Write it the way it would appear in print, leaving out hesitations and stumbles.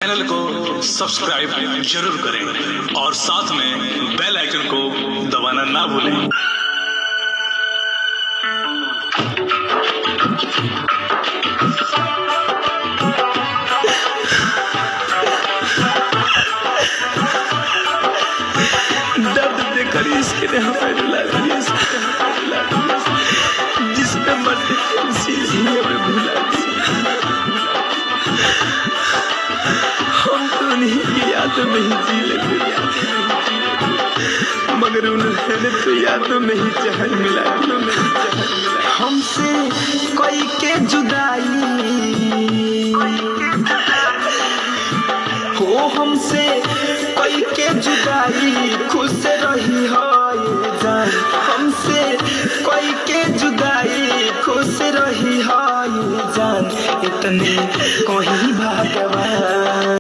Channel को subscribe जरूर करें और साथ में बेल आइकन को दबाना ना भूलें। दर्द देकर इसके ने हमें रुला दिया, जिसमें मरते उसी हमें भुला दिया। हम तो उन्हीं की यादों में ही जी लेते, मगर उन्होंने तो यादों में ही जहर मिला। हमसे कोई के जुदाई हो, हमसे कोई के जुदाई खुश रही हो ये जान। हमसे कोई के जुदाई खुश रही हो ये जान। इतने कहीं भगवान